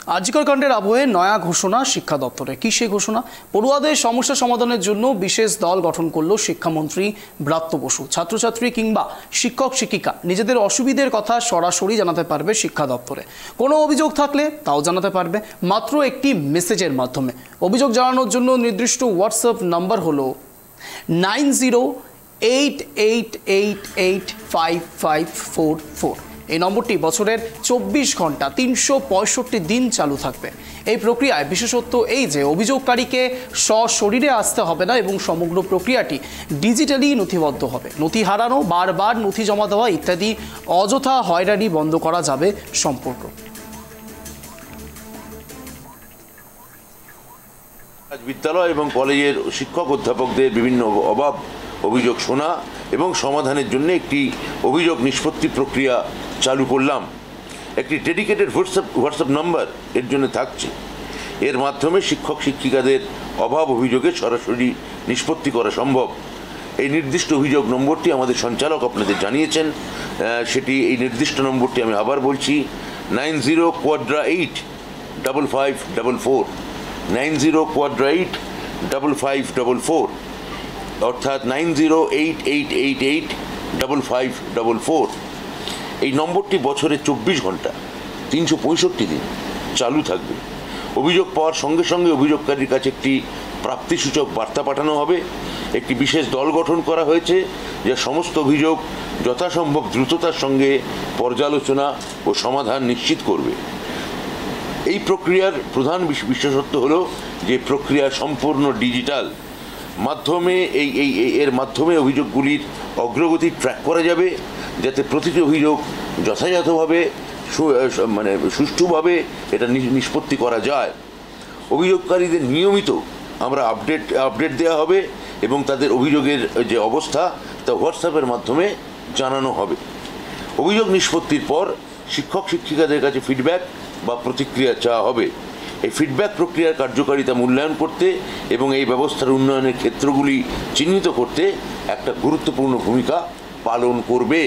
আরজিকর কাণ্ডের আবহে নয়া ঘোষণা শিক্ষা দপ্তরে। কি সেই ঘোষণা? পড়ুয়াদের সমস্যা সমাধানের জন্য বিশেষ দল গঠন করল শিক্ষামন্ত্রী ব্রাত্য বসু। ছাত্রছাত্রী কিংবা শিক্ষক শিক্ষিকা নিজেদের অসুবিধের কথা সরাসরি জানাতে পারবে শিক্ষা দপ্তরে। কোনো অভিযোগ থাকলে তাও জানাতে পারবে মাত্র একটি মেসেজের মাধ্যমে। অভিযোগ জানানোর জন্য নির্দিষ্ট হোয়াটসঅ্যাপ নাম্বার হলো 9088885544। এই নম্বরটি বছরের 24 ঘন্টা 365 দিন চালু থাকবে। এই প্রক্রিয়ায় বিশেষত্ব এই যে অভিযোগকারীকে সশরীরে আসতে হবে না এবং সমগ্র প্রক্রিয়াটি ডিজিটালি নথিবদ্ধ হবে। নথি হারানো, বারবার নথি জমা দেওয়া ইত্যাদি অযথা হয়রানি বন্ধ করা যাবে সম্পর্ক। বিদ্যালয় এবং কলেজের শিক্ষক অধ্যাপকদের বিভিন্ন অভাব অভিযোগ শোনা এবং সমাধানের জন্য একটি অভিযোগ নিষ্পত্তি প্রক্রিয়া চালু করলাম। একটি ডেডিকেটেড হোয়াটসঅ্যাপ নাম্বার এর জন্য থাকছে। এর মাধ্যমে শিক্ষক শিক্ষিকাদের অভাব অভিযোগে সরাসরি নিষ্পত্তি করা সম্ভব। এই নির্দিষ্ট অভিযোগ নম্বরটি আমাদের সঞ্চালক আপনাদের জানিয়েছেন। এই নির্দিষ্ট নম্বরটি আমি আবার বলছি, 9088555544 9088555544, অর্থাৎ 908888555544। এই নম্বরটি বছরে 24 ঘন্টা 365 দিন চালু থাকবে। অভিযোগ পাওয়ার সঙ্গে সঙ্গে অভিযোগকারীর কাছে একটি প্রাপ্তিসূচক বার্তা পাঠানো হবে। একটি বিশেষ দল গঠন করা হয়েছে যা সমস্ত অভিযোগ যথাসম্ভব দ্রুততার সঙ্গে পর্যালোচনা ও সমাধান নিশ্চিত করবে। এই প্রক্রিয়ার প্রধান বিশেষত্ব হলো যে প্রক্রিয়া সম্পূর্ণ ডিজিটাল মাধ্যমে। এর মাধ্যমে অভিযোগগুলির অগ্রগতি ট্র্যাক করা যাবে, যাতে প্রতিটি অভিযোগ যথাযথভাবে সুষ্ঠুভাবে এটা নিষ্পত্তি করা যায়। অভিযোগকারীদের নিয়মিত আমরা আপডেট দেওয়া হবে এবং তাদের অভিযোগের যে অবস্থা তা হোয়াটসঅ্যাপের মাধ্যমে জানানো হবে। অভিযোগ নিষ্পত্তির পর শিক্ষক শিক্ষিকাদের কাছে ফিডব্যাক বা প্রতিক্রিয়া চাওয়া হবে। এই ফিডব্যাক প্রক্রিয়ার কার্যকারিতা মূল্যায়ন করতে এবং এই ব্যবস্থার উন্নয়নের ক্ষেত্রগুলি চিহ্নিত করতে একটা গুরুত্বপূর্ণ ভূমিকা পালন করবে।